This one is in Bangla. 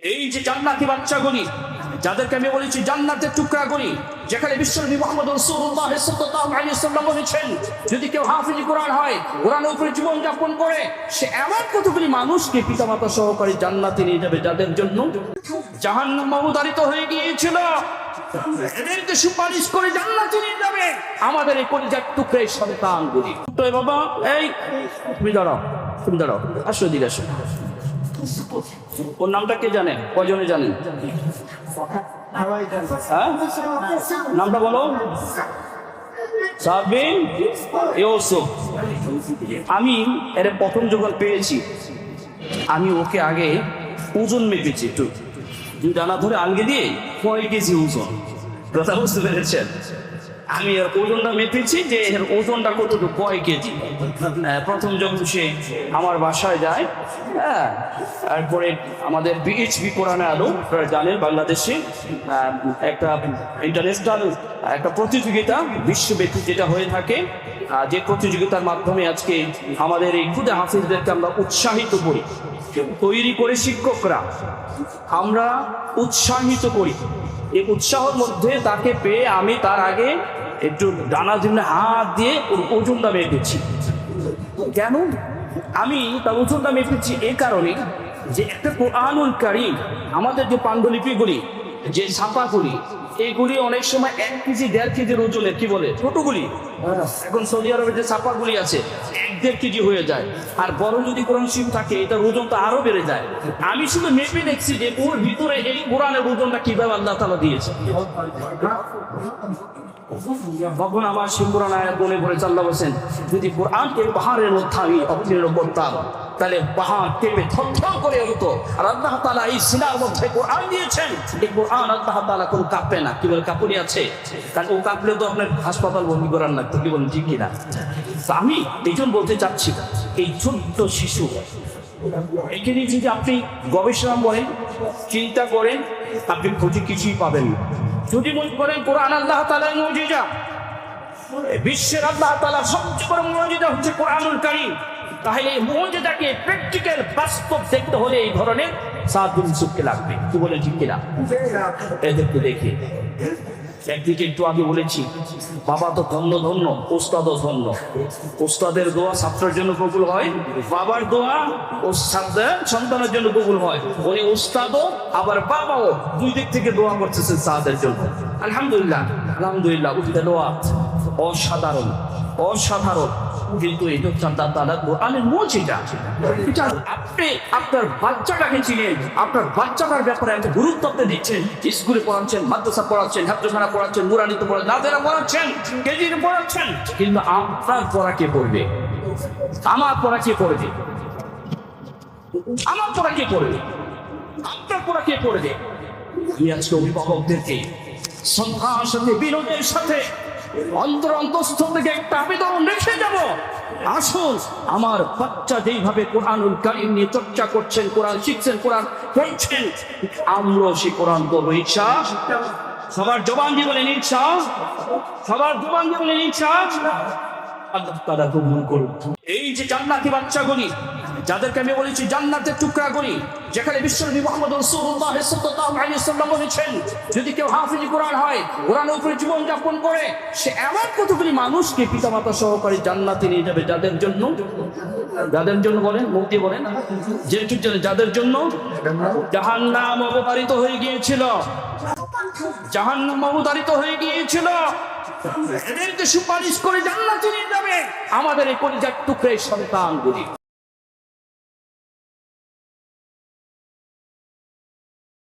এই যে জান্নাতি বাচ্চাগুলি যাদেরকে আমি বলেছি জান্নাতের টুকরাগুলি, যেখানে বিশ্বনবী মুহাম্মদ রাসূলুল্লাহ সাল্লাল্লাহু আলাইহি ওয়াসাল্লাম বলেছেন যদি কেউ হাফিজ কোরআন হয়, কোরআনের উপরে জীবন যাপন করে, সে এমন কতগুলি মানুষকে পিতামাতা সহকারে জান্নাতে নিয়ে যাবে যাদের জন্য জাহান্নাম অবধারিত হয়ে গিয়েছিল। এদেরকে সুপারিশ করে জান্নাতে নিয়ে যাবে আমাদের এই কলিজার টুকরে সন্তানগুলি। তো বাবা এই তুমি দাঁড়াও, তুমি দাঁড়াও, আসো এদিকে আসো। ওর নামটা কে জানেন? কয়জনে জানেন? হ্যাঁ, নামটা বলো। সাবিন ইউসুফ। আমি এর প্রথম যখন পেয়েছি, আমি ওকে আগে ওজন মেপেছি, একটু ডানা ধরে আলগে দিয়ে কয় কেজি ওজন, কথা বুঝতে পেরেছেন? আমি এর ওজনটা মেপেছি যে এর ওজনটা কতটুকু, কয় কেজি। প্রথম যখন সে আমার বাসায় যায়, হ্যাঁ, তারপরে আমাদের বিএইচপি কোরআনে আলো, আপনারা জানেন বাংলাদেশে একটা ইন্টারন্যাশনাল একটা প্রতিযোগিতা বিশ্বব্যাপী যেটা হয়ে থাকে, যে প্রতিযোগিতার মাধ্যমে আজকে আমাদের এই খুদে হাফিজদেরকে আমরা উৎসাহিত করি, তৈরি করে শিক্ষকরা আমরা উৎসাহিত করি। এই উৎসাহের মধ্যে তাকে পেয়ে আমি তার আগে একটু ডানা দিনে হাত দিয়ে ওর ওজনটা মেপেছি। কেন আমি তার ওজনটা মেপেছি? এই কারণে যে একটা কোরআনুল কারীম, আমাদের যে পাণ্ডুলিপিগুলি, যে ছাপাগুলি, এইগুলি অনেক সময় 1 কেজি 1.5 কেজির ওজনের, কি বলে ছোটগুলি, এখন সৌদি আরবে যে ছাপাগুলি আছে 1-1.5 কেজি হয়ে যায়। আর বড় যদি কোরআন শরীফ থাকে এটার ওজনটা আরো বেড়ে যায়। আমি শুধু মেপে দেখছি যে ওর ভিতরে এই কোরআনের ওজনটা কিভাবে আল্লাহ তাআলা দিয়েছে। তখন আমার শিবপুরাণ আয়াত মনে পড়েছে, আল্লাহ বলেছেন যদি কোরআনকে পাহাড়ের মধ্যে আমি অবতীর্ণ করতাম তাহলে পাহাড় কেঁপে থরথর করে হতো। আর আল্লাহ তাআলা এই সিনার মধ্যে কোরআন দিয়েছেন, এই কোরআন আল্লাহ তাআলা কোনো কাঁপে না। কি বলে কাঁপুনি আছে? কারণ ও কাঁপলে তো আপনার হাসপাতাল ভর্তি করার লাগতো, কি বলেন ঠিক কিনা? আমি এই জন্য বলতে চাচ্ছি, এই ছোট্ট শিশু এখানে যদি আপনি গবেষণা করেন, চিন্তা করেন, আপনি খুঁজে কিছুই পাবেন না। যদি মনে করেন কোরআন আল্লাহ তাআলার মুজিজা, বিশ্বের আল্লাহ তাআলার সবচেয়ে বড় মুজিজা হচ্ছে কোরআনুল কারীম, তাহলে এই মুজিজাকে প্র্যাকটিক্যাল বাস্তব দেখতে হলে এই ধরনের সাদ বিন ইউসুফকে লাগবে। কি বলে ঠিক কিনা? এদেরকে দেখে একদিকে একটু আগে বলেছি, বাবা তো ধন্য ধন্য, ওস্তাদও ধন্য। ওস্তাদের দোয়া ছাত্রের জন্য কবুল হয়, বাবার দোয়া ও সন্তানের জন্য কবুল হয়। উনি ওস্তাদও আবার বাবাও, দুই দিক থেকে দোয়া করতেছেন সাদের জন্য। আলহামদুলিল্লাহ, আলহামদুলিল্লাহ, উঠে দোয়া অসাধারণ, অসাধারণ। কিন্তু এই কোরআনের মুজিজা, এটা আপনি আপনার বাচ্চাটাকে চিনেন, আপনার বাচ্চাটার ব্যাপারে একটা গুরুত্ব দিচ্ছেন, স্কুলে পড়াচ্ছেন, মাদ্রাসা পড়াচ্ছেন, হাফেজখানা পড়াচ্ছেন, নুরানিতে পড়াচ্ছেন, নাজেরা পড়াচ্ছেন, কেজিতে পড়াচ্ছেন, কিন্তু আপনার পড়া কে পড়বে? আমার পড়া কে পড়বে? আমার পড়া কে পড়বে? আপনার পড়া কে পড়বে? আমি আজকে অভিভাবকদেরকে শ্রদ্ধার সাথে, বিনোদের সাথে অন্তরস্থ থেকে একটা আবেদন রেখে যাব, আসুন আমার বাচ্চা যেইভাবে কোরআনুল কারীম নিয়ে চর্চা করছেন, কোরআন শিখছেন, কোরআন পড়ছেন, আমরা সেই কোরআন করবো ইনশাআল্লাহ। সবার জবান দিয়ে বলেন ইনশাআল্লাহ, সবার জবান দিয়ে বলেন ইনশাআল্লাহ। আল্লাহ তাআলা কবুল করুন। এই যে জান্নাতি বাচ্চাগুলি যাদেরকে আমি বলেছি জান্নাতের টুকরাগুলি, যেখানে বিশ্বনবী মুহাম্মদ রাসূলুল্লাহ সাল্লাল্লাহু আলাইহি ওয়াসাল্লাম বলেছেন যদি কেউ হাফিজ কোরআন হয়, কোরআনের উপরে জীবন যাপন করে, সে এমন কতগুলি মানুষকে পিতামাতা সহকারে জান্নাতে নিয়ে যাবে যাদের জন্য, যাদের জন্য বলেন, মুক্তি বলেন, যাদের জন্য জাহান্নাম অবধারিত হয়ে গিয়েছিল, জাহান্নাম অবধারিত হয়ে গিয়েছিল। এদেরকে সুপারিশ করে জান্নাতে নিয়ে যাবে আমাদের এই কলিজার টুকরে সন্তানগুলি।